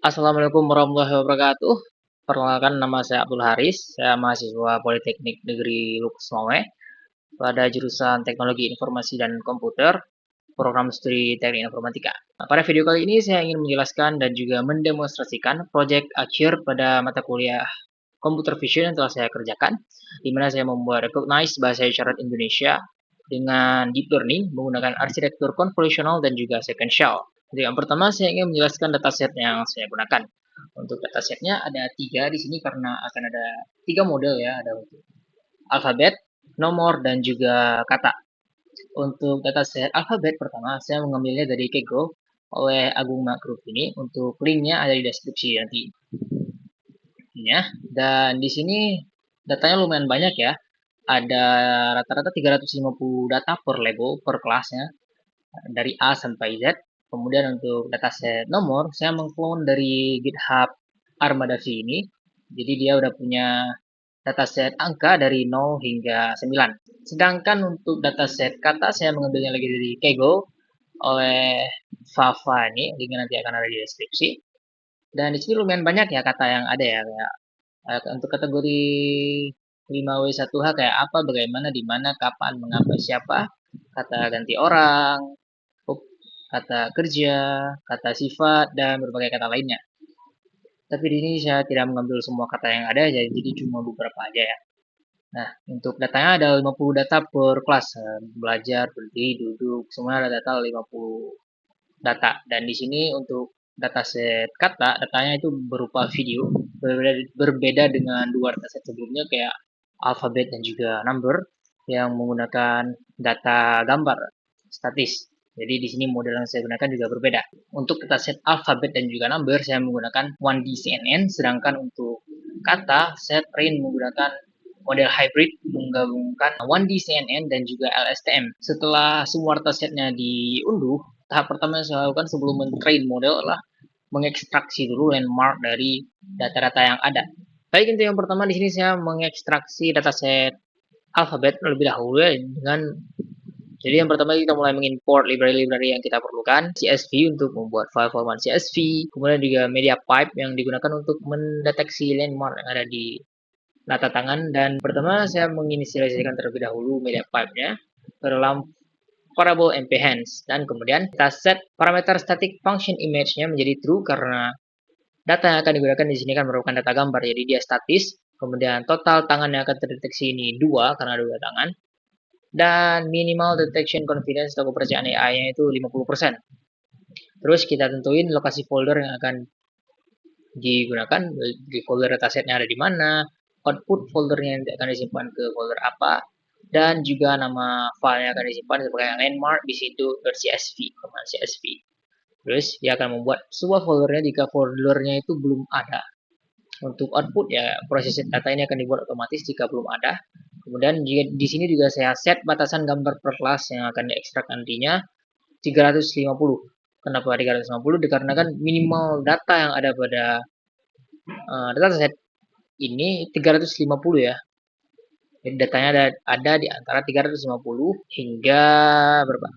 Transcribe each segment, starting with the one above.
Assalamualaikum warahmatullahi wabarakatuh. Perkenalkan, nama saya Abdul Haris. Saya mahasiswa Politeknik Negeri Lukus Mauwe pada jurusan Teknologi Informasi dan Komputer, program studi Teknik Informatika. Nah, pada video kali ini saya ingin menjelaskan dan juga mendemonstrasikan proyek akhir pada mata kuliah Computer Vision yang telah saya kerjakan, di mana saya membuat recognize bahasa isyarat Indonesia dengan deep learning menggunakan arsitektur konvolusional dan juga sequential. Jadi yang pertama saya ingin menjelaskan dataset yang saya gunakan. Untuk datasetnya ada 3 di sini karena akan ada 3 model ya, ada untuk alfabet, nomor, dan juga kata. Untuk dataset alfabet pertama saya mengambilnya dari Kaggle oleh Agung Makruf ini. Untuk linknya ada di deskripsi nanti. Dan di sini datanya lumayan banyak ya. Ada rata-rata 350 data per label per kelasnya dari A sampai Z. Kemudian untuk dataset nomor saya mengclone dari GitHub Armada V ini. Jadi dia udah punya dataset angka dari 0 hingga 9. Sedangkan untuk dataset kata saya mengambilnya lagi dari Kaggle oleh Fafa ini, linknya nanti akan ada di deskripsi. Dan di sini lumayan banyak ya kata yang ada ya, kayak untuk kategori 5W1H kayak apa, bagaimana, di mana, kapan, mengapa, siapa, kata ganti orang, kata kerja, kata sifat, dan berbagai kata lainnya. Tapi di sini saya tidak mengambil semua kata yang ada, jadi cuma beberapa aja ya. Nah, untuk datanya ada 50 data per kelas, belajar, berdiri, duduk, semua ada data 50 data. Dan di sini untuk dataset kata, datanya itu berupa video, berbeda dengan dua dataset sebelumnya kayak alfabet dan juga number yang menggunakan data gambar statis. Jadi di sini model yang saya gunakan juga berbeda. Untuk dataset alfabet dan juga number saya menggunakan 1D CNN, sedangkan untuk kata saya train menggunakan model hybrid menggabungkan 1D CNN dan juga LSTM. Setelah semua datasetnya diunduh, tahap pertama yang saya lakukan sebelum men-train model adalah mengekstraksi dulu landmark dari data-data yang ada. Baik, untuk yang pertama di sini saya mengekstraksi dataset alfabet terlebih dahulu ya, jadi yang pertama kita mulai mengimport library-library yang kita perlukan, CSV untuk membuat file format CSV, kemudian juga media pipe yang digunakan untuk mendeteksi landmark yang ada di data tangan. Dan pertama saya menginisialisasikan terlebih dahulu media pipe-nya ke dalam variable mp_hands, dan kemudian kita set parameter static function image-nya menjadi true karena data yang akan digunakan di sini kan merupakan data gambar, jadi dia statis. Kemudian total tangan yang akan terdeteksi ini 2 karena ada 2 tangan. Dan minimal detection confidence atau kepercayaan AI-nya itu 50%. Terus kita tentuin lokasi folder yang akan digunakan, di folder datasetnya ada di mana, output foldernya yang akan disimpan ke folder apa, dan juga nama file yang akan disimpan sebagai landmark di situ .csv, command csv. Terus dia akan membuat sebuah foldernya jika foldernya itu belum ada. Untuk output ya proses data ini akan dibuat otomatis jika belum ada. Kemudian di sini juga saya set batasan gambar per kelas yang akan diekstrak nantinya 350. Kenapa 350? Dikarenakan minimal data yang ada pada dataset ini 350 ya. Jadi datanya ada di antara 350 hingga berapa?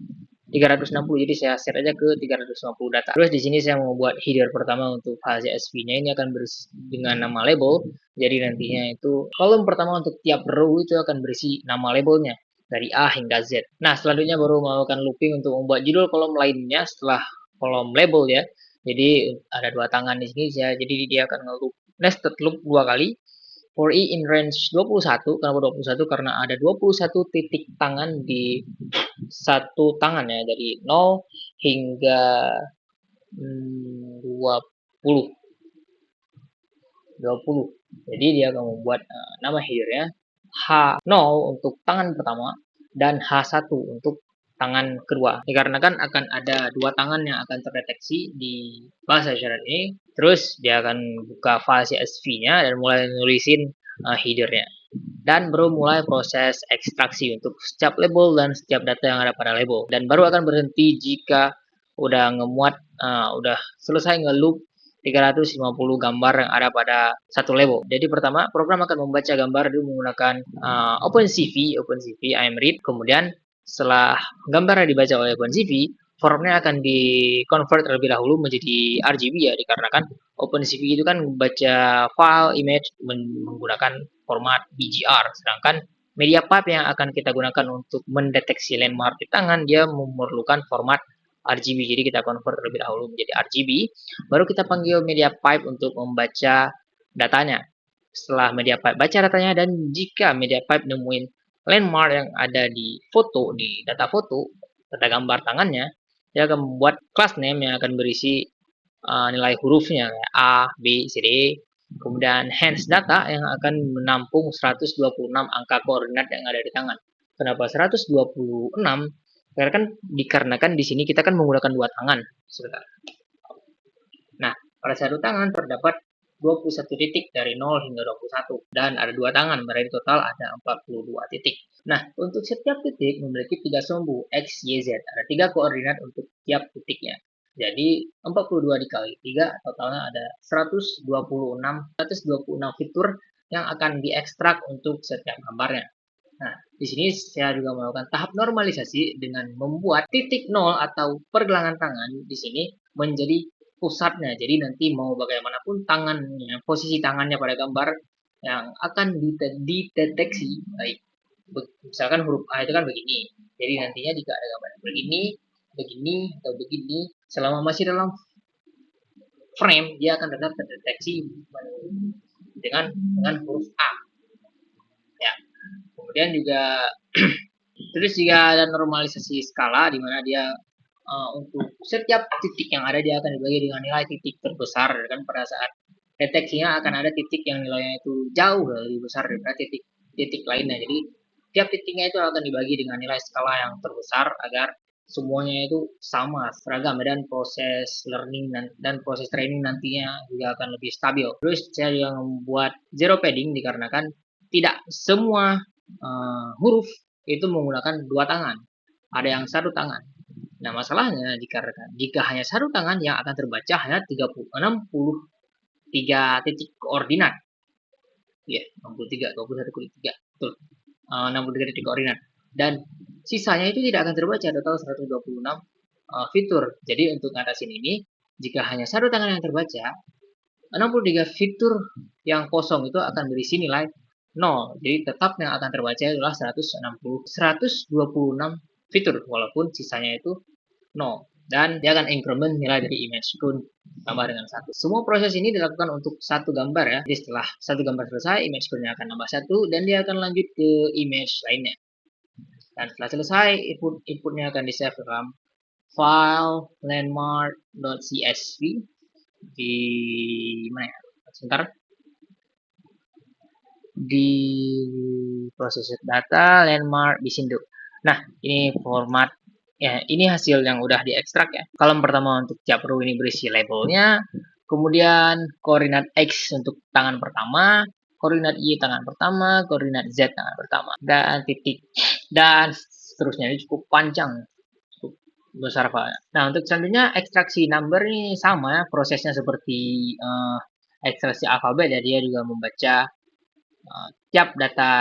360. Jadi saya set aja ke 350 data. Terus di sini saya membuat header pertama untuk file CSV-nya, ini akan berisi dengan nama label. Jadi nantinya itu kolom pertama untuk tiap row itu akan berisi nama labelnya dari A hingga Z. Nah, selanjutnya baru melakukan looping untuk membuat judul kolom lainnya setelah kolom label ya. Jadi ada 2 tangan di sini ya. Jadi dia akan nge-loop nested loop 2 kali. For i in range 21, kenapa 21? Karena ada 21 titik tangan di satu tangan ya, dari 0 hingga 20. Jadi dia akan membuat nama headernya H0 untuk tangan pertama dan H1 untuk tangan kedua. Dikarenakan akan ada 2 tangan yang akan terdeteksi di bahasa isyarat ini. Terus dia akan buka file CSV-nya dan mulai nulisin headernya. Dan baru mulai proses ekstraksi untuk setiap label dan setiap data yang ada pada label. Dan baru akan berhenti jika udah ngemuat, udah selesai nge-loop 350 gambar yang ada pada satu label. Jadi pertama, program akan membaca gambar dulu menggunakan OpenCV IMRead. Kemudian setelah gambar yang dibaca oleh OpenCV, formnya akan di-convert terlebih dahulu menjadi RGB ya, dikarenakan OpenCV itu kan membaca file image menggunakan format BGR, sedangkan media pipe yang akan kita gunakan untuk mendeteksi landmark di tangan, dia memerlukan format RGB, jadi kita convert terlebih dahulu menjadi RGB, baru kita panggil media pipe untuk membaca datanya. Setelah media pipe baca datanya, dan jika media pipe nemuin landmark yang ada di foto, di data foto, data gambar tangannya, dia akan membuat class name yang akan berisi nilai hurufnya A, B, C, D. Kemudian hence data yang akan menampung 126 angka koordinat yang ada di tangan. Kenapa 126? Karena kan dikarenakan di sini kita kan menggunakan dua tangan. Sebentar. Nah, pada satu tangan terdapat 21 titik dari 0 hingga 21 dan ada dua tangan, berarti total ada 42 titik. Nah, untuk setiap titik memiliki tiga sumbu X, Y, Z. Ada tiga koordinat untuk tiap titiknya. Jadi 42 dikali 3 totalnya ada 126 fitur yang akan diekstrak untuk setiap gambarnya. Nah, di sini saya juga melakukan tahap normalisasi dengan membuat titik 0 atau pergelangan tangan di sini menjadi pusatnya. Jadi nanti mau bagaimanapun tangannya, posisi tangannya pada gambar yang akan dideteksi, baik misalkan huruf A itu kan begini. Jadi nantinya jika ada gambar begini, begini atau begini, selama masih dalam frame dia akan tetap terdeteksi dengan huruf A. Ya. Kemudian juga terus juga ada normalisasi skala di mana dia untuk setiap titik yang ada dia akan dibagi dengan nilai titik terbesar, kan pada saat deteksinya akan ada titik yang nilainya itu jauh lebih besar daripada titik lainnya. Jadi tiap titiknya itu akan dibagi dengan nilai skala yang terbesar agar semuanya itu sama, seragam, dan proses learning dan proses training nantinya juga akan lebih stabil. Terus saya juga membuat zero padding dikarenakan tidak semua huruf itu menggunakan dua tangan. Ada yang satu tangan. Nah, masalahnya jika hanya satu tangan yang akan terbaca hanya 63 titik koordinat. Ya, 63, 21 kali 3. Betul. 63 titik koordinat. Dan sisanya itu tidak akan terbaca, total 126 fitur. Jadi untuk ngatasin ini, jika hanya satu tangan yang terbaca, 63 fitur yang kosong itu akan berisi nilai 0. Jadi tetap yang akan terbaca adalah 126 fitur, walaupun sisanya itu 0. Dan dia akan increment nilai dari image pun tambah dengan 1. Semua proses ini dilakukan untuk satu gambar ya. Jadi setelah satu gambar selesai, image nya akan nambah 1 dan dia akan lanjut ke image lainnya. Dan setelah selesai, inputnya akan di-save dalam file landmark.csv di mana ya? Sebentar. Di proses data landmark di Sindo. Nah, ini format ya, ini hasil yang udah diekstrak ya. Kolom pertama untuk tiap row ini berisi labelnya, kemudian koordinat X untuk tangan pertama, koordinat Y tangan pertama, koordinat Z tangan pertama, dan titik, dan seterusnya. Ini cukup panjang, cukup besar filenya. Nah, untuk selanjutnya ekstraksi number ini sama ya, prosesnya seperti ekstraksi alfabet ya, dia juga membaca tiap data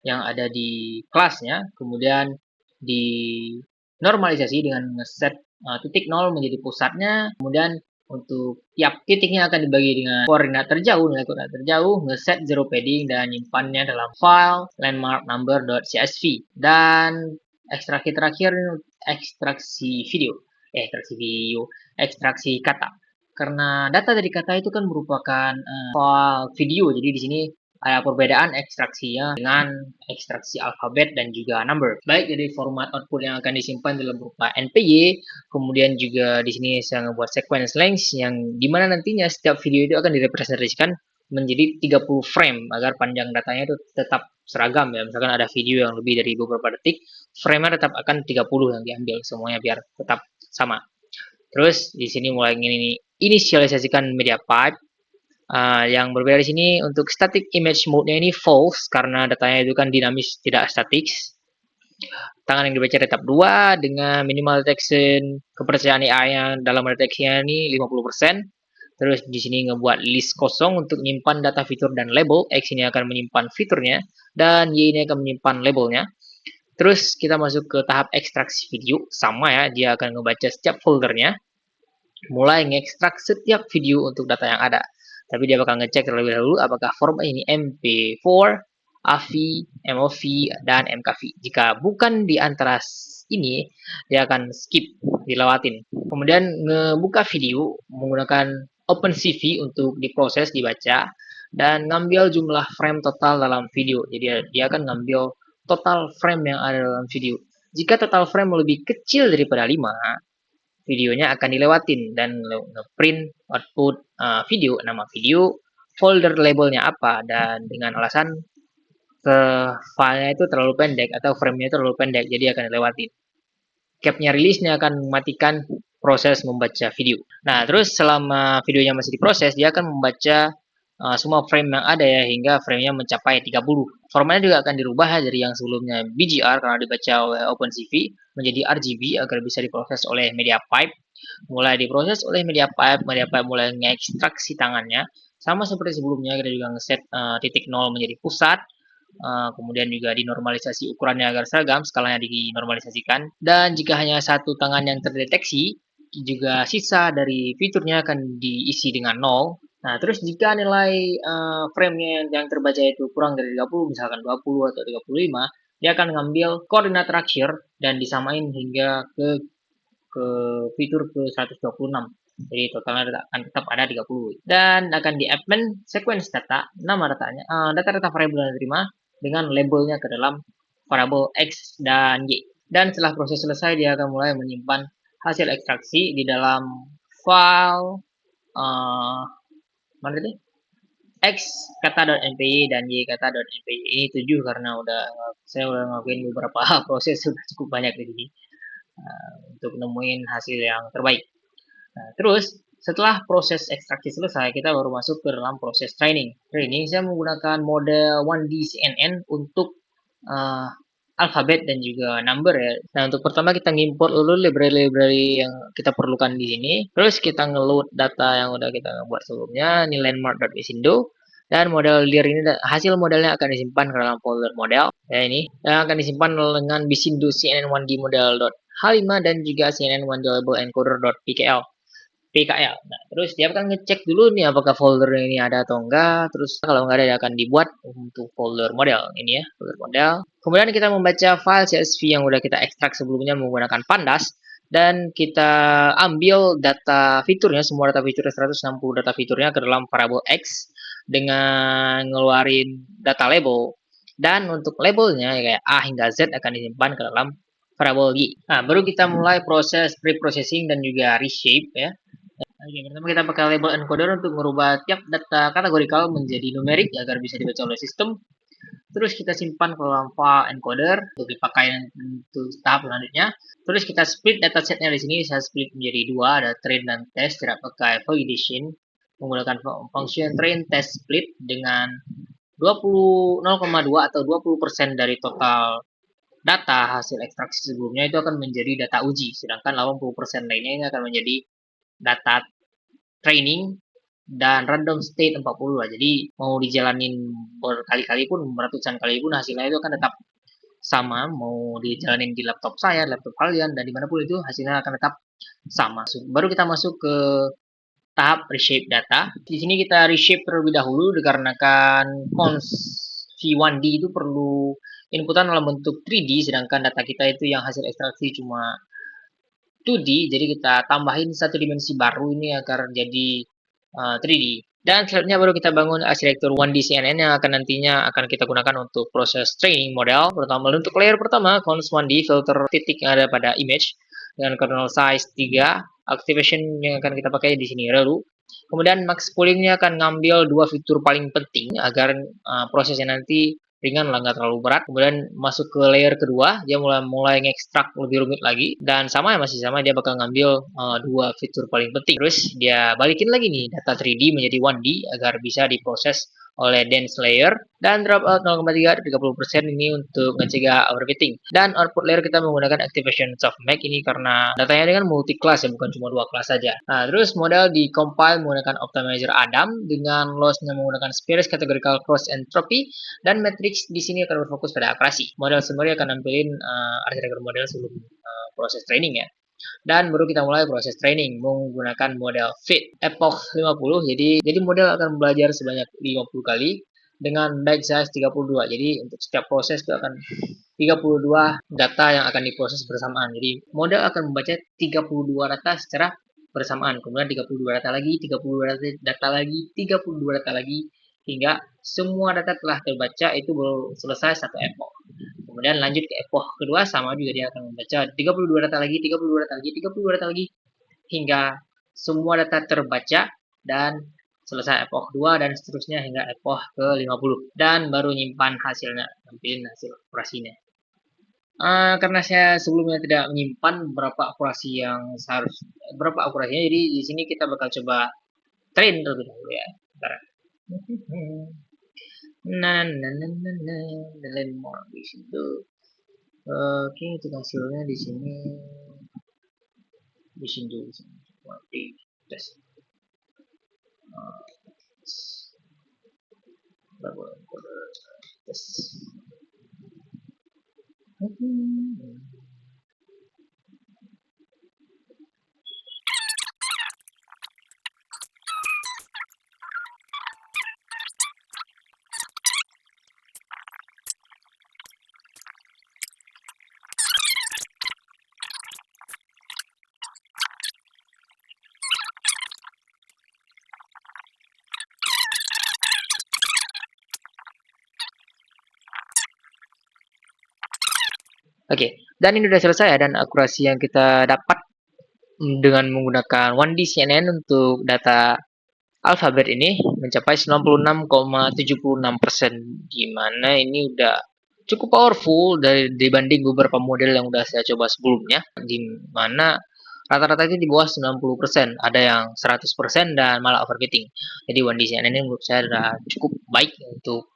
yang ada di kelasnya, kemudian dinormalisasi dengan ngeset titik 0 menjadi pusatnya, kemudian untuk tiap titiknya akan dibagi dengan koordinat terjauh, nilai koordinat terjauh, ngeset zero padding, dan nyimpannya dalam file landmark number.csv. Dan ekstraksi terakhir, ekstraksi video, ekstraksi kata. Karena data dari kata itu kan merupakan file video, jadi di sini ada perbedaan ekstraksinya dengan ekstraksi alfabet dan juga number. Baik, jadi format output yang akan disimpan dalam berupa NPY, kemudian juga di sini saya membuat sequence length yang dimana nantinya setiap video itu akan direpresentasikan menjadi 30 frame agar panjang datanya itu tetap seragam ya. Misalkan ada video yang lebih dari beberapa detik, frame-nya tetap akan 30 yang diambil semuanya biar tetap sama. Terus di sini mulai inisialisasikan media pipe. Yang berbeda di sini untuk static image mode-nya ini false karena datanya itu kan dinamis, tidak static. Tangan yang dibaca tetap 2 dengan minimal detection kepercayaan AI yang dalam deteksinya ini 50%. Terus di sini ngebuat list kosong untuk menyimpan data fitur dan label. X ini akan menyimpan fiturnya dan Y ini akan menyimpan labelnya. Terus kita masuk ke tahap ekstraksi video, sama ya, dia akan ngebaca setiap foldernya, mulai ngekstrak setiap video untuk data yang ada. Tapi dia bakal ngecek terlebih dahulu apakah format ini MP4, AVI, MOV, dan MKV. Jika bukan di antara ini, dia akan skip, dilewatin. Kemudian ngebuka video menggunakan OpenCV untuk diproses, dibaca, dan ngambil jumlah frame total dalam video. Jadi dia akan ngambil total frame yang ada dalam video. Jika total frame lebih kecil daripada 5, videonya akan dilewatin dan ngeprint output video, nama video, folder labelnya apa, dan dengan alasan filenya itu terlalu pendek atau framenya itu terlalu pendek, jadi akan dilewatin. Capnya rilisnya akan mematikan proses membaca video. Nah, terus selama videonya masih diproses, dia akan membaca semua frame yang ada ya, hingga framenya mencapai 30. Formatnya juga akan dirubah ya, dari yang sebelumnya BGR karena dibaca oleh OpenCV menjadi RGB agar bisa diproses oleh MediaPipe. Mulai diproses oleh MediaPipe mulai mengekstraksi tangannya. Sama seperti sebelumnya, kita juga ngeset titik 0 menjadi pusat. Kemudian juga dinormalisasi ukurannya agar seragam, skalanya dinormalisasikan. Dan jika hanya satu tangan yang terdeteksi, juga sisa dari fiturnya akan diisi dengan 0. Nah, terus jika nilai frame-nya yang terbaca itu kurang dari 30, misalkan 20 atau 35, dia akan ngambil koordinat terakhir dan disamain hingga ke fitur ke 126. Jadi totalnya akan tetap ada 30. Dan akan di-append sequence data, nama datanya, data-data variabel yang diterima dengan labelnya ke dalam variabel X dan Y. Dan setelah proses selesai, dia akan mulai menyimpan hasil ekstraksi di dalam file mana tadi? X kata.mpy dan Y kata.mpy. Ini 7 karena saya udah ngelakuin beberapa proses, sudah cukup banyak di sini untuk nemuin hasil yang terbaik. Nah, terus setelah proses ekstraksi selesai, kita baru masuk ke dalam proses training. Training saya menggunakan model 1D CNN untuk alfabet dan juga number ya. Nah, untuk pertama kita ngimport dulu library-library yang kita perlukan di sini. Terus kita ngeload data yang udah kita buat sebelumnya, ini landmark.isindo. Dan model dir ini, hasil modelnya akan disimpan ke dalam folder model. Ya ini, yang akan disimpan dengan bisindo cnn1d model.h5 dan juga cnn1 label encoder.pkl. PKL. Nah, terus dia akan ngecek dulu nih apakah folder ini ada atau enggak. Terus kalau enggak ada, dia akan dibuat untuk folder model. Ini ya, folder model. Kemudian kita membaca file CSV yang udah kita ekstrak sebelumnya menggunakan Pandas. Dan kita ambil data fiturnya, semua data fiturnya 160 data fiturnya ke dalam variable X dengan ngeluarin data label. Dan untuk labelnya ya kayak A hingga Z akan disimpan ke dalam variable Y. Nah, baru kita mulai proses pre-processing dan juga reshape ya. Oke, pertama kita pakai label encoder untuk merubah tiap data kategorikal menjadi numerik agar bisa dibaca oleh sistem. Terus kita simpan ke dalam file encoder untuk dipakai untuk tahap selanjutnya. Terus kita split datasetnya di sini, saya split menjadi dua, ada train dan test, tidak pakai validation menggunakan function train test split dengan 0,2 atau 20% dari total data hasil ekstraksi sebelumnya itu akan menjadi data uji, sedangkan 80% lainnya ini akan menjadi data training dan random state 40 lah. Jadi mau dijalanin berkali-kali pun, ratusan kali pun hasilnya itu akan tetap sama. Mau dijalanin di laptop saya, laptop kalian, dan dimanapun itu hasilnya akan tetap sama. Baru kita masuk ke tahap reshape data. Di sini kita reshape terlebih dahulu dikarenakan cons V1D itu perlu inputan dalam bentuk 3D, sedangkan data kita itu yang hasil ekstraksi cuma 2D, jadi kita tambahin satu dimensi baru ini agar jadi 3D. Dan selanjutnya baru kita bangun arsitektur 1D CNN yang akan nantinya akan kita gunakan untuk proses training model. Pertama untuk layer pertama, cons 1D filter titik yang ada pada image dengan kernel size 3, activation yang akan kita pakai di sini relu. Kemudian max poolingnya akan ngambil dua fitur paling penting agar prosesnya nanti ringan lah, nggak terlalu berat. Kemudian masuk ke layer kedua, dia mulai ngekstrak lebih rumit lagi, dan sama ya, masih sama, dia bakal ngambil dua fitur paling penting. Terus dia balikin lagi nih data 3D menjadi 1D agar bisa diproses oleh dense layer, dan dropout 0,3 30% ini untuk mencegah overfitting. Dan output layer kita menggunakan activation softmax ini karena datanya ini kan multi class ya, bukan cuma 2 kelas saja. Nah, terus model di compile menggunakan optimizer Adam dengan lossnya menggunakan Spheres categorical cross entropy, dan matrix di sini akan berfokus pada akurasi. Model summary akan nampilin arsitektur model sebelum proses training ya. Dan baru kita mulai proses training menggunakan model fit epoch 50. Jadi model akan belajar sebanyak 50 kali dengan byte size 32. Jadi untuk setiap proses itu akan 32 data yang akan diproses bersamaan. Jadi model akan membaca 32 data secara bersamaan. Kemudian 32 data lagi, 32 data lagi, 32 data lagi, hingga semua data telah terbaca itu baru selesai satu epoch. Kemudian lanjut ke epoch kedua, sama juga dia akan membaca 32 data lagi, 32 data lagi, 32 data lagi, hingga semua data terbaca dan selesai epoch 2 dan seterusnya hingga epoch ke 50. Dan baru nyimpan hasilnya, tampilin hasil operasinya. Karena saya sebelumnya tidak menyimpan berapa akurasinya, jadi di sini kita bakal coba train terlebih dahulu ya. Bentar. Nah, dan lain more di situ. Oke, untuk hasilnya di sini dulu di tes. Tes. Oke, dan ini sudah selesai ya, dan akurasi yang kita dapat dengan menggunakan 1D CNN untuk data alfabet ini mencapai 96,76%, di mana ini udah cukup powerful dibanding beberapa model yang udah saya coba sebelumnya, di mana rata-rata itu di bawah 90%, ada yang 100% dan malah overfitting. Jadi 1D CNN ini menurut saya sudah cukup baik untuk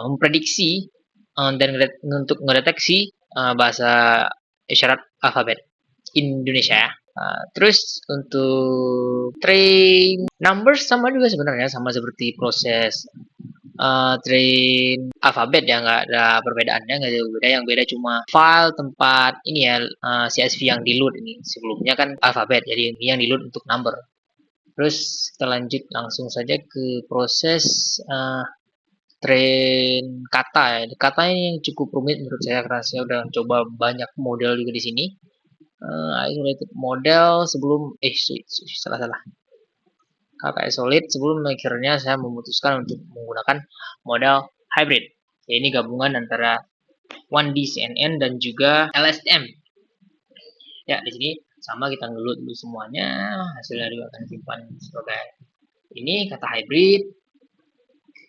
memprediksi dan untuk mendeteksi bahasa isyarat alfabet Indonesia ya. Terus untuk train numbers sama juga sebenarnya, sama seperti proses train alfabet ya, nggak ada perbedaannya, nggak jauh beda. Yang beda cuma file tempat ini ya, CSV yang di load ini. Sebelumnya kan alfabet, jadi ini yang di load untuk number. Terus kita lanjut langsung saja ke proses train kata ya. Kata ini yang cukup rumit menurut saya karena saya udah coba banyak model juga di sini. Isolated model sebelum salah salah. Kata isolate sebelum akhirnya saya memutuskan untuk menggunakan model hybrid. Ya, ini gabungan antara 1D CNN dan juga LSTM. Ya, di sini sama kita ngeload dulu semuanya, hasilnya juga akan simpan sebagai ini kata hybrid.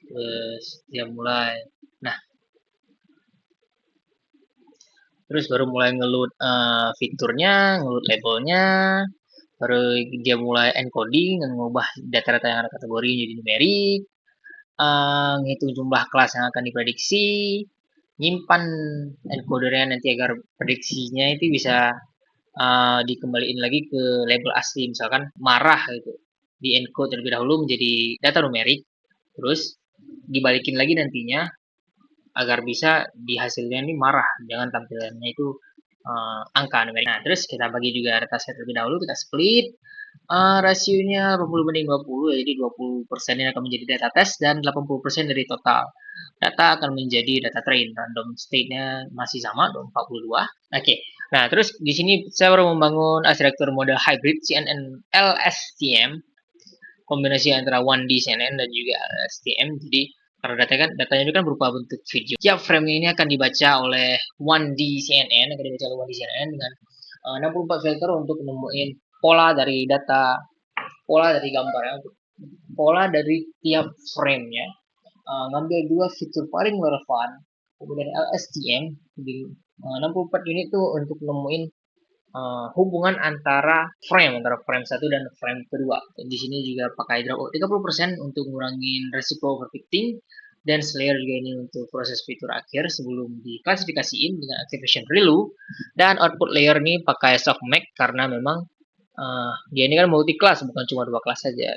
Terus dia mulai, nah terus baru mulai ngeload fiturnya, ngeload labelnya, baru dia mulai encoding dan mengubah data-data yang ada kategori jadi numerik, ngitung jumlah kelas yang akan diprediksi, nyimpan encodernya nanti agar prediksinya itu bisa dikembaliin lagi ke label asli, misalkan marah gitu, di encode terlebih dahulu menjadi data numerik, terus dibalikin lagi nantinya agar bisa di hasilnya ini marah, jangan tampilannya itu angka numerik. Nah, terus kita bagi juga dataset terlebih dahulu, kita split rasionya 80/20 ya, jadi 20% ini akan menjadi data test dan 80% dari total data akan menjadi data train. Random state-nya masih sama 42. Oke. Nah, terus di sini saya baru membangun arsitektur model hybrid CNN LSTM, kombinasi antara 1D CNN dan juga LSTM. Jadi karena datanya itu kan berupa bentuk video. Tiap frame ini akan dibaca oleh 1D CNN, akan dibaca oleh 1D CNN dengan 64 filter untuk nemuin pola dari data, pola dari gambarnya, pola dari tiap frame-nya. Ngambil dua fitur paling relevan, kemudian LSTM di 64 unit tuh untuk nemuin hubungan antara frame satu dan frame kedua. Di sini juga pakai dropout 30% untuk ngurangin resiko overfitting, dan Slayer juga ini untuk proses fitur akhir sebelum diklasifikasiin dengan activation relu. Dan output layer ini pakai softmax karena memang dia ini kan multi class, bukan cuma 2 kelas saja.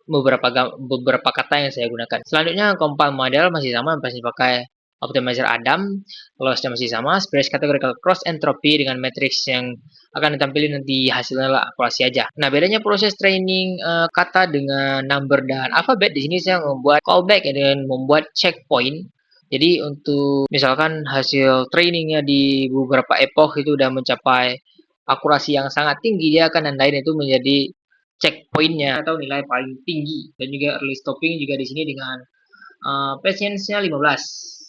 Beberapa kata yang saya gunakan. Selanjutnya compile model masih sama, masih pakai optimizer Adam, lossnya masih sama, spread categorical cross entropy dengan matrix yang akan ditampilkan nanti hasilnya lah akurasi aja. Nah, bedanya proses training kata dengan number dan alphabet, di sini saya membuat callback dan membuat checkpoint. Jadi untuk misalkan hasil trainingnya di beberapa epoch itu udah mencapai akurasi yang sangat tinggi, dia akan nandain itu menjadi checkpointnya atau nilai paling tinggi. Dan juga early stopping juga di sini dengan patience-nya 15.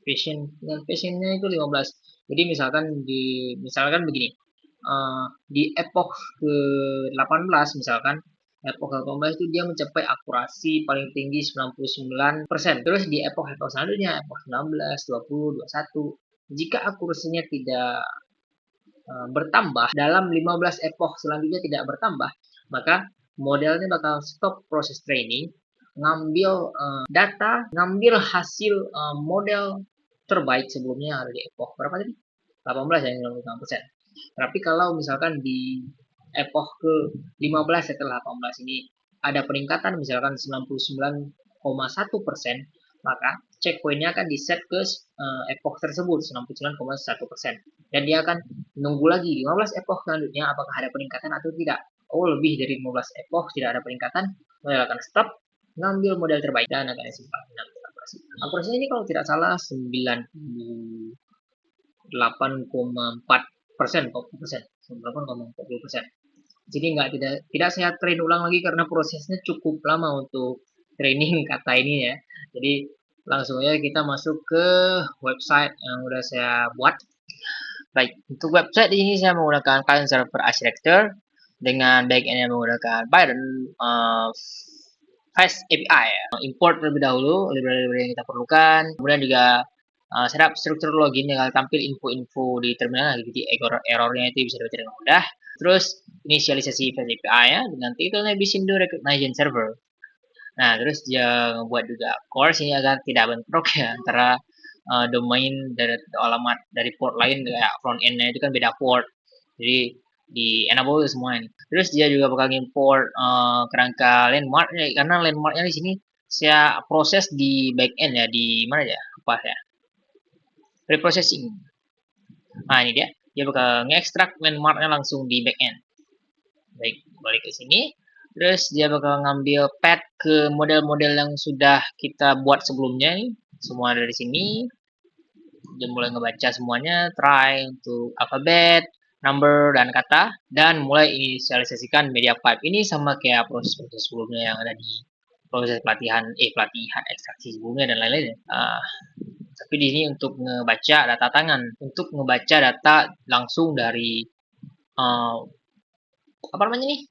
Patience-nya itu 15. Jadi misalkan begini. Di epoch ke-18 misalkan, epoch ke-18 itu dia mencapai akurasi paling tinggi 99%. Terus di epoch selanjutnya, epoch 19, 20, 21, jika akurasinya tidak bertambah dalam 15 epoch selanjutnya tidak bertambah, maka modelnya bakal stop proses training, ngambil ngambil hasil model terbaik sebelumnya yang ada di epoch berapa tadi? 18 ya, 95%. Tapi kalau misalkan di epoch ke 15 setelah 18 ini ada peningkatan misalkan 99,1%, maka checkpointnya akan di set ke epoch tersebut 99,1%, dan dia akan nunggu lagi 15 epoch selanjutnya apakah ada peningkatan atau tidak. Lebih dari 15 epoch tidak ada peningkatan, model akan stop, ngambil model terbaik dan akan disimpan. Akurasinya ini kalau tidak salah 98,4%, 98,40%. Jadi tidak saya train ulang lagi karena prosesnya cukup lama untuk training kata ini ya. Jadi langsung aja kita masuk ke website yang udah saya buat. Baik, untuk website ini saya menggunakan client server architecture dengan backend yang menggunakan Python Fast API ya. Import terlebih dahulu library yang kita perlukan, kemudian juga setup struktur login yang tampil info-info di terminal, jadi errornya itu bisa dibaca dengan mudah. Terus inisialisasi Fast API ya dengan titelnya Bisindo Recognition Server. Nah, terus dia membuat juga course ini agar tidak bentrok ya antara domain dari alamat dari port lain, kayak front end-nya itu kan beda port. Jadi di enable semua ini. Terus dia juga bakal import kerangka landmarknya, karena landmarknya di sini saya proses di back end ya, di mana ya? Apa ya? Reprocessing. Nah, ini dia bakal ngekstrak landmarknya langsung di back end. Baik, balik ke sini. Terus dia bakal ngambil path ke model-model yang sudah kita buat sebelumnya nih. Semua dari sini. Dia mulai ngebaca semuanya, try untuk alfabet, number, dan kata, dan mulai inisialisasikan media pipe. Ini sama kayak proses-proses sebelumnya yang ada di proses pelatihan ekstraksi sebelumnya dan lain-lain. Tapi di sini untuk ngebaca data tangan, untuk ngebaca data langsung dari apa namanya nih?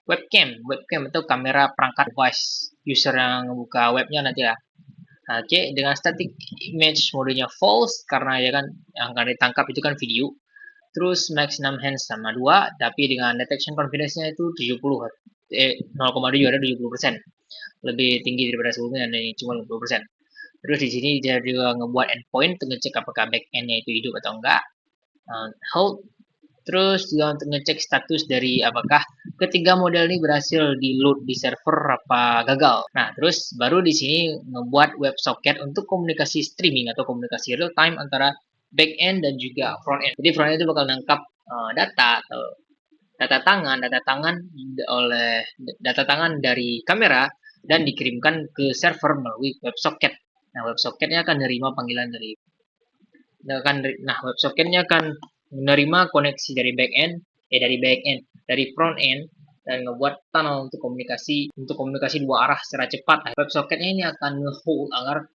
Webcam atau kamera perangkat device user yang ngebuka webnya nanti ya. Oke, dengan static image modenya false karena ya kan yang akan ditangkap itu kan video. Terus maximum hands sama 2, tapi dengan detection confidence-nya itu 0,7 ada 70%. Lebih tinggi daripada sebelumnya, dan ini cuma 50%. Terus di sini dia juga ngebuat endpoint untuk ngecek apakah backend-nya itu hidup atau enggak. Hold. Terus juga untuk ngecek status dari apakah ketiga model ini berhasil di load di server apa gagal. Nah, terus baru di sini ngebuat WebSocket untuk komunikasi streaming atau komunikasi real time antara backend dan juga front end. Jadi front end itu bakal nangkap data atau data tangan dari kamera dan dikirimkan ke server melalui WebSocket. Nah, WebSocketnya akan menerima panggilan WebSocketnya akan menerima koneksi dari dari front end, dan ngebuat tunnel untuk komunikasi dua arah secara cepat. WebSocketnya ini akan nge-hold agar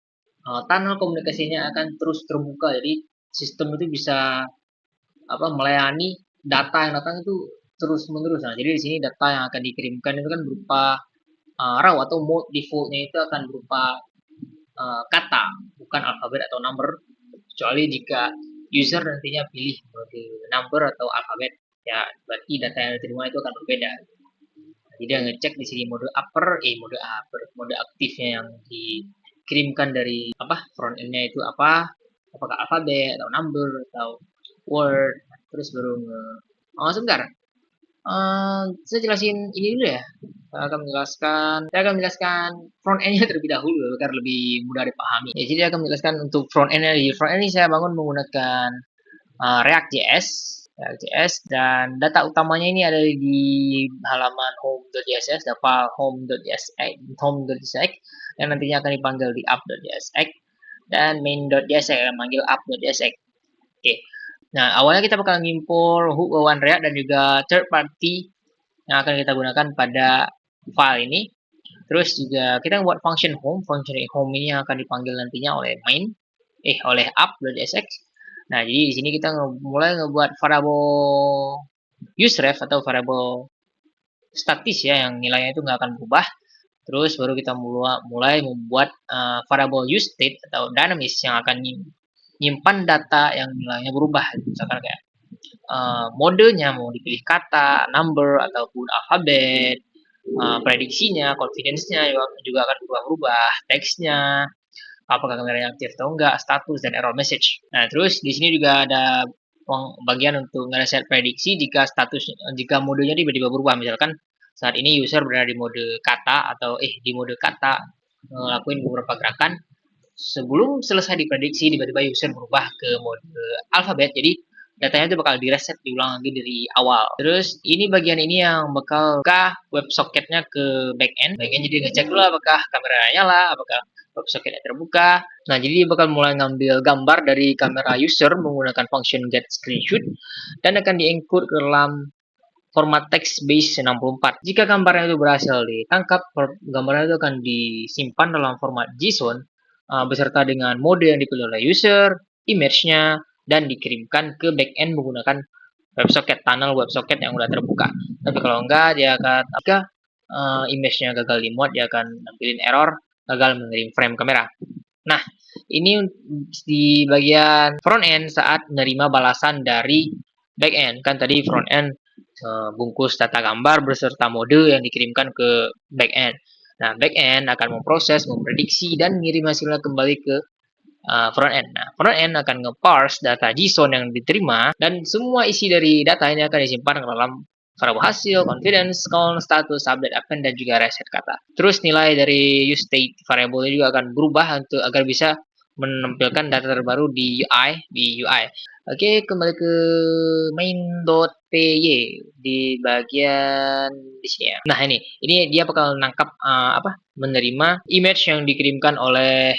tunnel komunikasinya akan terus terbuka, jadi sistem itu bisa melayani data yang datang itu terus menerus. Nah, jadi di sini data yang akan dikirimkan itu kan berupa raw atau mode defaultnya itu akan berupa kata, bukan alfabet atau number, kecuali jika user nantinya pilih mode number atau alfabet, ya berarti data yang diterima itu akan berbeda. Jadi dia ngecek di sini mode aktifnya yang dikirimkan dari front end-nya itu apakah alfabet atau number atau word. Terus baru sebentar. Saya jelasin ini dulu ya. Saya akan menjelaskan front end-nya terlebih dahulu agar lebih mudah dipahami. Ya, jadi saya akan menjelaskan untuk front end-nya. Di front end ini saya bangun menggunakan React.js, dan data utamanya ini ada di halaman home.jsx, file home.jsx yang nantinya akan dipanggil di app.jsx, dan main.jsx yang memanggil app.jsx. Oke. Nah, awalnya kita bakal ngimpor hook one React dan juga third party yang akan kita gunakan pada file ini. Terus juga kita buat function home ini yang akan dipanggil nantinya oleh oleh app.jsx. Nah, jadi di sini kita mulai ngebuat variable useref atau variable statis ya, yang nilainya itu nggak akan berubah. Terus baru kita mulai membuat variable useState atau dynamics yang akan nyimpan data yang nilainya berubah. Misalkan kayak modenya mau dipilih kata, number, ataupun alfabet, prediksinya, confidence-nya juga akan berubah-ubah, teksnya, apakah kameranya aktif atau enggak, status, dan error message. Nah, terus di sini juga ada bagian untuk ngereset prediksi jika modenya tiba-tiba berubah. Misalkan saat ini user berada di mode kata atau di mode kata ngelakuin beberapa gerakan, sebelum selesai diprediksi tiba-tiba user berubah ke mode alfabet, jadi datanya itu bakal direset diulang lagi dari awal. Terus ini bagian ini yang bakal buka WebSocketnya ke backend. Backend jadi ngecek dulu apakah kameranya nyala, apakah WebSocketnya terbuka. Nah, jadi dia bakal mulai ngambil gambar dari kamera user menggunakan function getScreenshot dan akan diencode ke dalam format text base 64. Jika gambarnya itu berhasil ditangkap, gambarnya itu akan disimpan dalam format JSON beserta dengan mode yang dipilih oleh user, image-nya, dan dikirimkan ke backend menggunakan WebSocket, tunnel WebSocket yang sudah terbuka. Tapi kalau enggak, jika image-nya gagal dimuat, dia akan nampilin error, gagal mengirim frame kamera. Nah, ini di bagian front end saat menerima balasan dari back end. Kan tadi front end bungkus data gambar beserta mode yang dikirimkan ke back end. Nah, back end akan memproses, memprediksi, dan mengirim hasilnya kembali ke front end. Nah, front end akan nge-parse data JSON yang diterima, dan semua isi dari data ini akan disimpan ke dalam variable hasil, confidence, count, status, update, append, dan juga reset kata. Terus nilai dari useState variable ini juga akan berubah agar bisa menampilkan data terbaru di UI. Oke, kembali ke main.py di bagian di sini ya. Nah, ini dia bakal nangkap menerima image yang dikirimkan oleh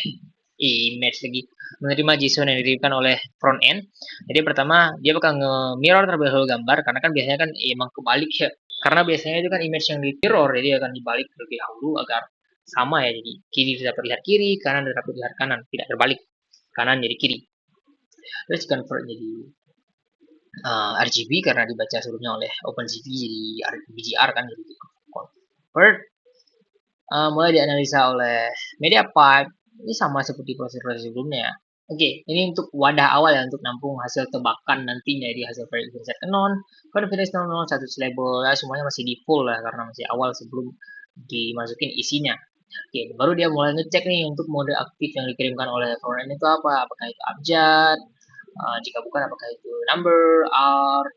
menerima JSON yang dikirimkan oleh front end. Jadi pertama dia bakal nge-mirror terlebih dahulu gambar, karena kan biasanya kan emang kebalik ya. Karena biasanya itu kan image yang di-mirror, jadi akan dibalik terlebih dahulu agar sama ya. Jadi kiri tidak terlihat kiri, kanan tidak terlihat kanan, tidak terbalik. Kanan jadi kiri. Terus convert jadi RGB karena dibaca sebelumnya oleh OpenCV jadi BGR kan, jadi convert. Mulai dianalisa oleh MediaPipe. Ini sama seperti proses-proses sebelumnya ya. Oke, ini untuk wadah awal ya, untuk nampung hasil tebakan nantinya di hasil prediction set non, confidence 00, status label, ya semuanya masih di full lah karena masih awal sebelum dimasukin isinya. Oke, baru dia mulai ngecek nih untuk mode aktif yang dikirimkan oleh front end itu apa, apakah itu abjad, jika bukan apakah itu number, art,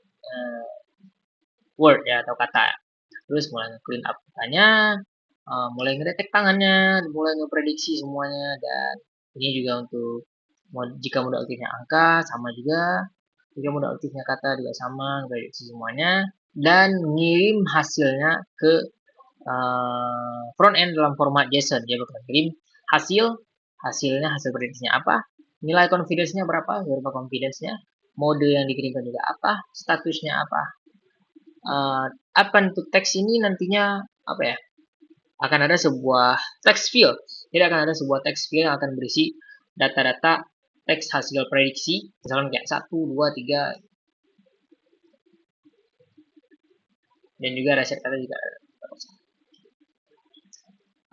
word ya atau kata. Terus mulai nge-clean up katanya, mulai ngedetek tangannya, mulai ngeprediksi semuanya, dan ini juga untuk jika mode aktifnya angka sama juga, jika mode aktifnya kata juga sama, ngeprediksi semuanya, dan ngirim hasilnya ke front end dalam format JSON. Dia bakal kirim hasilnya, hasil prediksinya apa, nilai confidence-nya berapa, confidence-nya, mode yang dikirimkan juga apa, statusnya apa. Append to text ini nantinya apa ya? Akan ada sebuah text field. Jadi akan ada sebuah text field yang akan berisi data-data teks hasil prediksi, misalnya kayak 1, 2, 3, dan juga reset kata juga.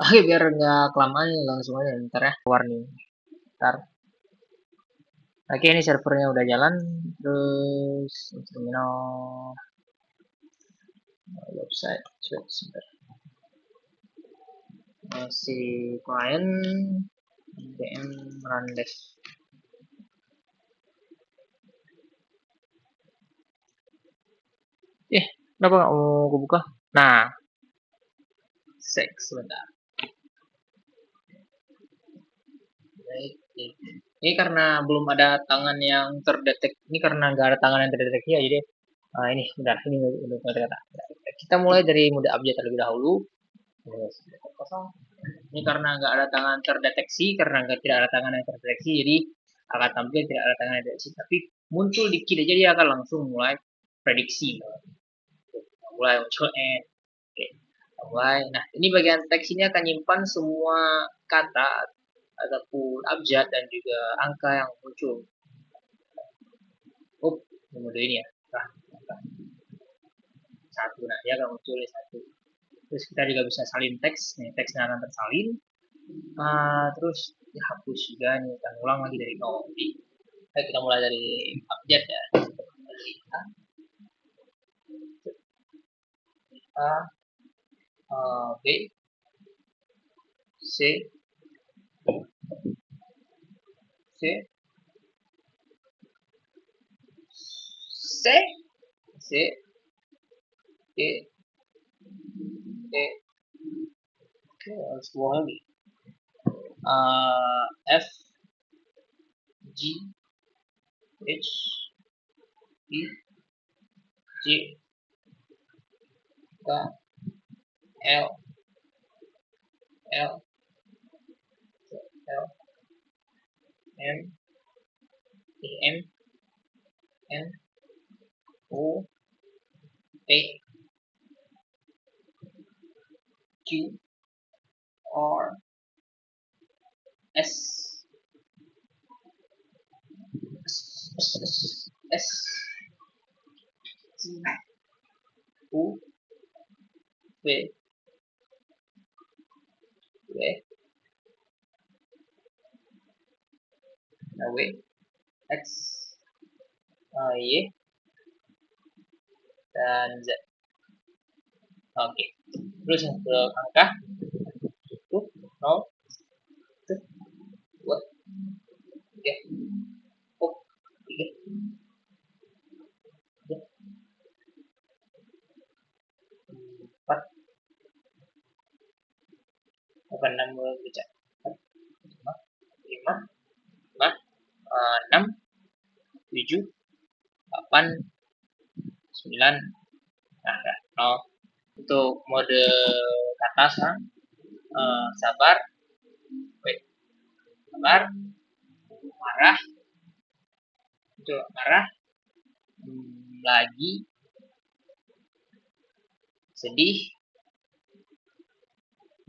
Oke, biar nggak kelamaan langsung aja ntar ya warning. Ntar Oke, ini servernya udah jalan. Terus terminal website sebentar. Si klien DM Randes. Kenapa nggak mau aku buka? Nah, sebentar. Baik. Ini karena belum ada tangan yang terdetek. Ini karena nggak ada tangan yang terdeteksi ya, jadi ini sebentar. Ini udah kata. Kita mulai dari mode abjad terlebih dahulu. Ini karena nggak ada tangan terdeteksi, karena nggak tidak ada tangan yang terdeteksi, jadi akan tampil tidak ada tangan yang terdeteksi. Tapi muncul dikit aja dia akan langsung mulai prediksi. Mulai muncul Oke, mulai. Nah, ini bagian teks ini akan nyimpan semua kata ataupun abjad dan juga angka yang muncul. Oh, mode ini ya. Nah, satu. Nah, dia akan muncul di satu. Terus kita juga bisa salin teks. Nih, teksnya akan tersalin. Terus dihapus juga nih. Kita ulang lagi dari nol. Jadi, kita mulai dari abjad ya. B, C, C, C, C, E, E, Oke, semua lagi. F, G, H, I, J, K, L, L, L, M, M, N, O, P, Q, R, S, S, T, U, V, W, W, X, Y, dan Z. Oke. Terus untuk angka itu 0, 1, 2, 3, 3, 4, 6 baca. 5, 5, 6, 7, 8, 9, nah, 0. Untuk mode kata sekarang, sabar, wait, sabar, marah, itu marah, lagi, sedih,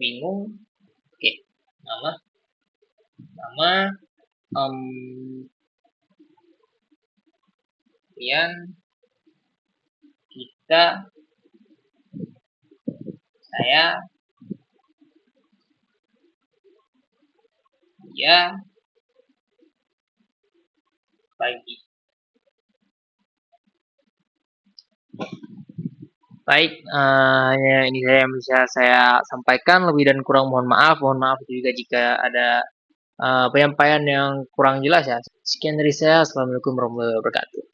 bingung. Oke, nama, kemudian kita, saya, dia, pagi. Baik, ini saya yang bisa saya sampaikan. Lebih dan kurang mohon maaf. Mohon maaf juga jika ada penyampaian yang kurang jelas ya. Sekian dari saya. Assalamualaikum warahmatullahi wabarakatuh.